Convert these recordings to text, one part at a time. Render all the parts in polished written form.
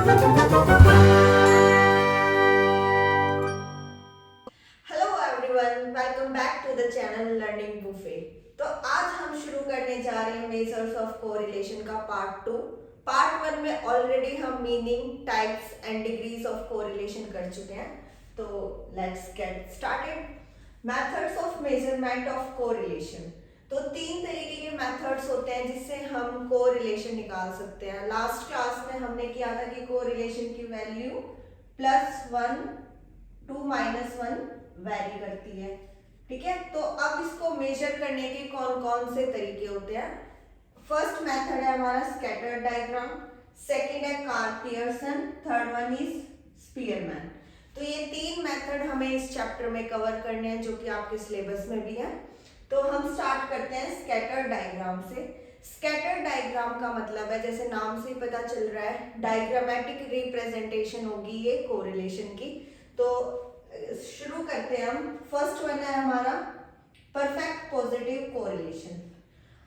Hello everyone, welcome back to the channel learning buffet. तो आज हम शुरू करने जा रहे हैं मेजर्स ऑफ कोरिलेशन का पार्ट 2। पार्ट 1 में ऑलरेडी हम meaning, types and degrees of correlation कर चुके हैं। तो let's get started. Methods of measurement of correlation. तो 3 तरीके के मेथड्स होते हैं जिससे हम कोरिलेशन निकाल सकते हैं। लास्ट क्लास में हमने किया था कि कोरिलेशन की वैल्यू +1 2 -1 वैरी करती है। ठीक है, तो अब इसको मेजर करने के कौन कौन से तरीके होते हैं। फर्स्ट मेथड है हमारा स्कैटर डायग्राम, सेकंड है Karl Pearson, third one is Spearman. तो ये 3 मेथड हमें इस चैप्टर में कवर करने हैं जो कि आपके सिलेबस में भी है। तो हम स्टार्ट करते हैं स्कैटर डायग्राम से। स्कैटर डायग्राम का मतलब है, जैसे नाम से ही पता चल रहा है, डायग्रामेटिक रिप्रेजेंटेशन होगी ये कोरिलेशन की। तो शुरू करते हैं हम। फर्स्ट वन है हमारा परफेक्ट पॉजिटिव कोरिलेशन।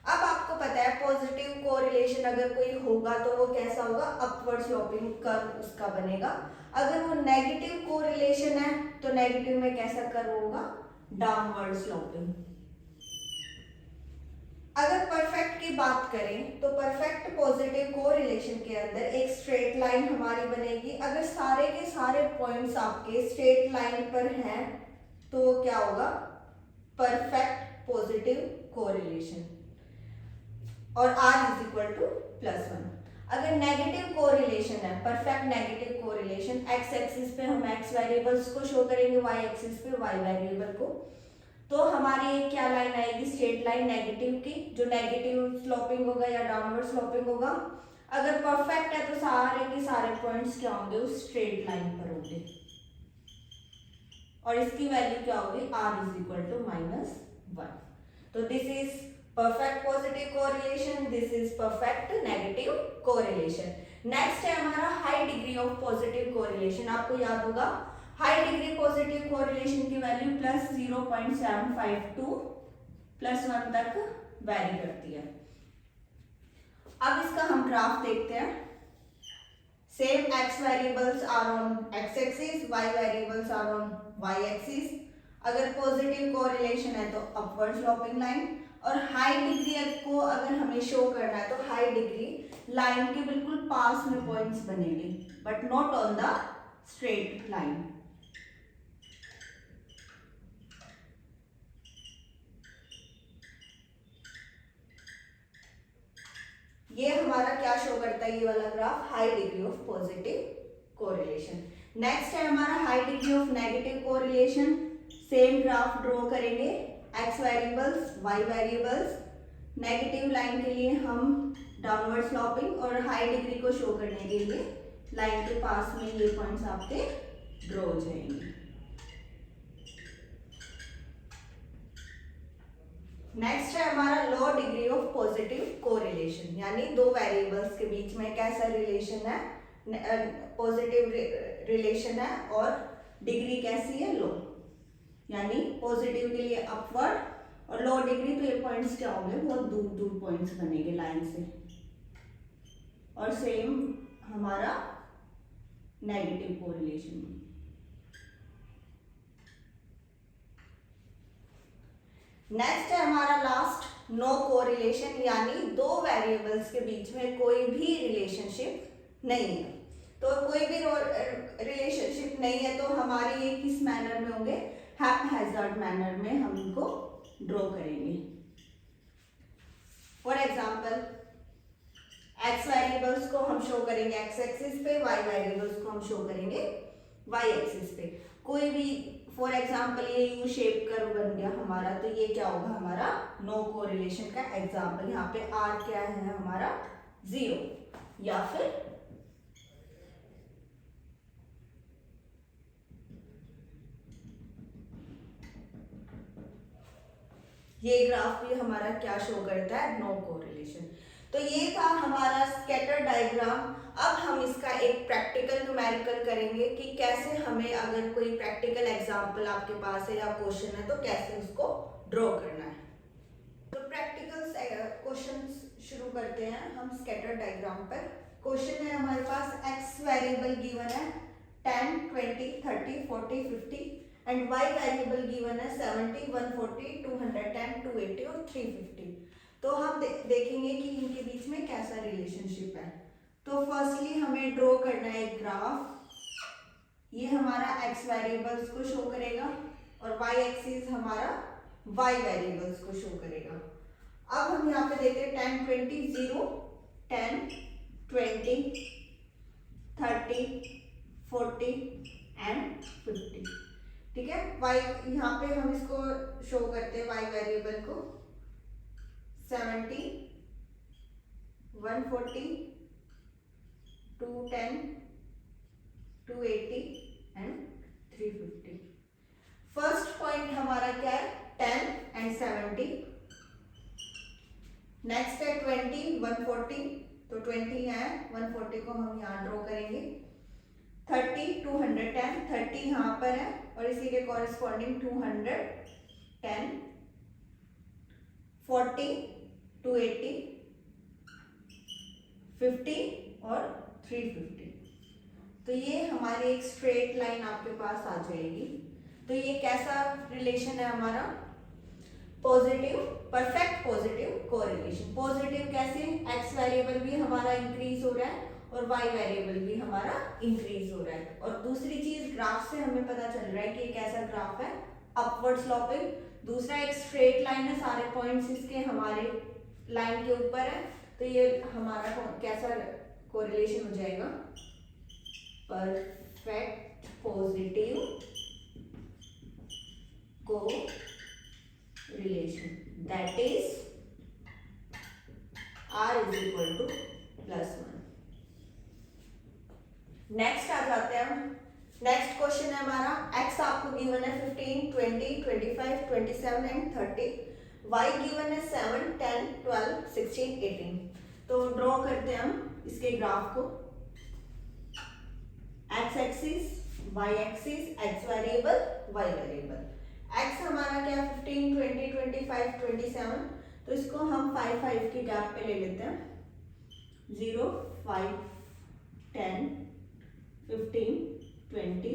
अब आपको पता है पॉजिटिव कोरिलेशन अगर कोई होगा तो वो कैसा होगा, अपवर्ड स्लोपिंग कर्व उसका बनेगा। अगर वो नेगेटिव कोरिलेशन है तो नेगेटिव में कैसा कर्व होगा, डाउनवर्ड स्लोपिंग। अगर परफेक्ट की बात करें तो परफेक्ट पॉजिटिव कोरिलेशन के अंदर एक स्ट्रेट लाइन हमारी बनेगी। अगर सारे के सारे पॉइंट्स आपके स्ट्रेट लाइन पर हैं तो क्या होगा, परफेक्ट पॉजिटिव कोरिलेशन, और r इज इक्वल टू +1। अगर नेगेटिव कोरिलेशन है, perfect negative correlation, x axis पे हम x वेरिएबल्स को शो करेंगे, y एक्सिस पे y वेरिएबल को, तो हमारी एक क्या लाइन आएगी, स्ट्रेट लाइन नेगेटिव की, जो नेगेटिव स्लोपिंग होगा या डाउनवर्ड स्लोपिंग होगा। अगर परफेक्ट है तो सारे के सारे पॉइंट्स क्या होंगे, उस स्ट्रेट लाइन पर होंगे, और इसकी वैल्यू क्या होगी, r इज इक्वल टू -1। तो this is perfect positive correlation, this is perfect negative correlation. Next है हमारा high degree of positive correlation. आपको याद होगा हाई डिग्री पॉजिटिव कोरिलेशन की वैल्यू +0.752 +1 तक वैरी करती है। अब इसका हम ग्राफ देखते हैं। Same x variables are on x axis, y variables are on y axis. अगर पॉजिटिव कोरिलेशन है तो अपवर्ड स्लोपिंग लाइन, और हाई डिग्री को अगर हमें शो करना है तो हाई डिग्री लाइन के बिल्कुल पास में पॉइंट्स बनेंगे, but not on the straight line. ये हमारा क्या शो करता है, ये वाला graph, high degree of positive correlation. Next है हमारा high degree of negative correlation. Same graph draw करेंगे, x variables, y variables. Negative line के लिए हम डाउनवर्ड स्लोपिंग, और हाई डिग्री को शो करने के लिए लाइन के पास में ये पॉइंट्स आपके ड्रॉ हो जाएंगे। नेक्स्ट है हमारा लो डिग्री ऑफ पॉजिटिव कोरिलेशन, यानी दो वेरिएबल्स के बीच में कैसा रिलेशन है, पॉजिटिव रिलेशन है, और डिग्री कैसी है, लो, यानी पॉजिटिव के लिए अपवर्ड और लो डिग्री, तो ये पॉइंट्स क्या होंगे, बहुत दूर दूर पॉइंट्स बनेंगे लाइन से। और सेम हमारा नेगेटिव कोरिलेशन में। नेक्स्ट है हमारा लास्ट नो कोरिलेशन, यानी दो वेरिएबल्स के बीच में कोई भी रिलेशनशिप नहीं है। तो कोई भी रिलेशनशिप नहीं है तो हमारी ये किस मैनर में होंगे, हैप्पैजार्ड मैनर में हम इनको ड्रॉ करेंगे। फॉर एग्जांपल x वेरिएबल्स को हम शो करेंगे x एक्सिस पे, y वेरिएबल्स को हम शो करेंगे y एक्सिस पे। कोई भी, फॉर एग्जाम्पल ये यू शेप कर्व बन गया हमारा, तो ये क्या होगा, हमारा नो कोरिलेशन का एग्जाम्पल। यहाँ पे r क्या है हमारा, 0, या फिर ये ग्राफ भी हमारा क्या शो करता है, नो कोरिलेशन। तो ये था हमारा स्कैटर डायग्राम। अब हम इसका एक प्रैक्टिकल न्यूमेरिकल करेंगे कि कैसे हमें, अगर कोई प्रैक्टिकल एग्जांपल आपके पास है या क्वेश्चन है, तो कैसे उसको ड्रॉ करना है। तो प्रैक्टिकल क्वेश्चन शुरू करते हैं हम स्कैटर डायग्राम पर। क्वेश्चन है हमारे पास x वेरिएबल गिवन है 10, 20, 30, 40, 50 एंड y वेरिएबल गिवन है 70, 140, 210, 280 और 350। तो हम देखेंगे कि इनके बीच में कैसा रिलेशनशिप है। तो फर्स्टली हमें ड्रॉ करना है एक ग्राफ। ये हमारा x वेरिएबल्स को शो करेगा और y एक्सिस हमारा y वेरिएबल्स को शो करेगा। अब हम यहाँ पे देखते हैं 10, 20, 0, 10, 20, 30, 40 एंड 50। ठीक है, y यहाँ पे हम इसको शो करते हैं y वेरिएबल को 70, 140, 210, 280 एंड 350। फर्स्ट पॉइंट हमारा क्या है 10 एंड 70। नेक्स्ट है 20, 140, तो 20 है, 140 को हम यहाँ ड्रॉ करेंगे। 30, 210, 30 यहाँ पर है और इसी के कॉरेस्पॉन्डिंग 210, 40, 280, 50 और 350। तो ये हमारी एक स्ट्रेट लाइन आपके पास आ जाएगी। तो ये कैसा रिलेशन है हमारा, positive, perfect positive correlation. Positive कैसे, x वेरिएबल भी हमारा इंक्रीज हो रहा है और y वेरिएबल भी हमारा इंक्रीज हो रहा है। और दूसरी चीज ग्राफ से हमें पता चल रहा है कि एक ऐसा ग्राफ है अपवर्ड स्लोपिंग। दूसरा एक स्ट्रेट लाइन है, सारे पॉइंट्स इसके हमारे लाइन के ऊपर है। तो ये हमारा कैसा कोरिलेशन हो जाएगा, perfect positive correlation, that is R is equal to +1। Next आ जाते हैं हम। नेक्स्ट क्वेश्चन है हमारा, x आपको गिवन है 15, 20, 25, 27 एंड 30, y गिवन है 7, 10, 12, 16, 18। तो ड्रॉ करते हैं हम इसके ग्राफ को। x axis, y axis, x variable, y variable. x हमारा क्या 15, 20, 25, 27, तो इसको हम 5, 5 के गैप पे ले लेते हैं। 0, 5, 10, 15, 20,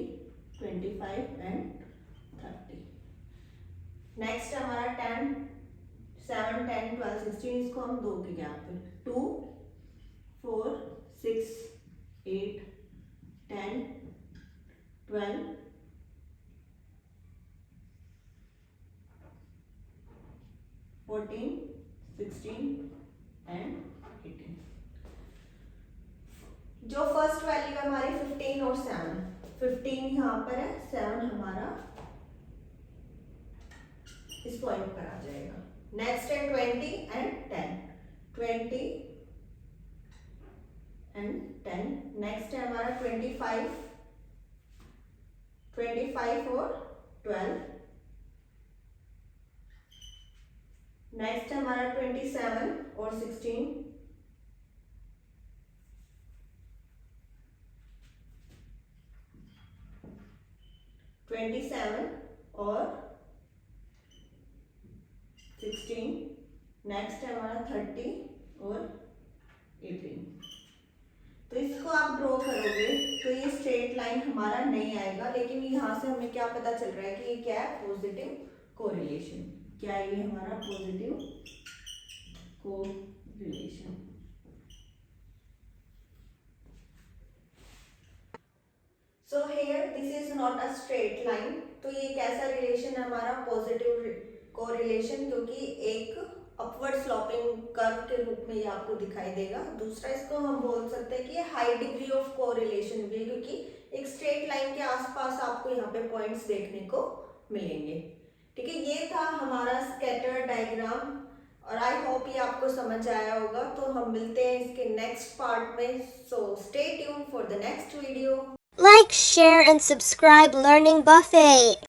25 एंड 30। नेक्स्ट हमारा 10, 7, 10, 12, 16, इसको हम 2 के गैप पे 2, 4, 6, 8, 10, 12, 14, 16 एंड 18। जो फर्स्ट वैल्यू है हमारी 15 और 7, 15 यहाँ पर है, 7 हमारा इस पॉइंट पर आ जाएगा। नेक्स्ट है 20 एंड 10, 20 एंड 10। नेक्स्ट है हमारा 25, 25 और 12। नेक्स्ट है हमारा 27 और 16। और 16। नेक्स्ट है हमारा 30 और 18। तो इसको आप ड्रॉ करोगे तो ये स्ट्रेट लाइन हमारा नहीं आएगा, लेकिन यहाँ से हमें क्या पता चल रहा है कि ये क्या है, पॉजिटिव कोरिलेशन। क्या है ये हमारा positive correlation. So here this is not a straight line. तो ये कैसा रिलेशन है हमारा, पॉजिटिव कोरिलेशन, क्योंकि एक अपवर्ड स्लोपिंग कर्व के रूप में ये आपको दिखाई देगा। दूसरा इसको हम बोल सकते हैं कि ये हाई डिग्री ऑफ कोरिलेशन भी, क्योंकि एक स्ट्रेट लाइन के आसपास आपको यहाँ पे पॉइंट्स देखने को मिलेंगे। ठीक है, ये था हमारा स्कैटर डायग्राम और आई होप ये आपको समझ आया होगा। तो हम मिलते हैं इसके नेक्स्ट पार्ट में। So stay tune for the next video. Like, share, and subscribe Learning Buffet.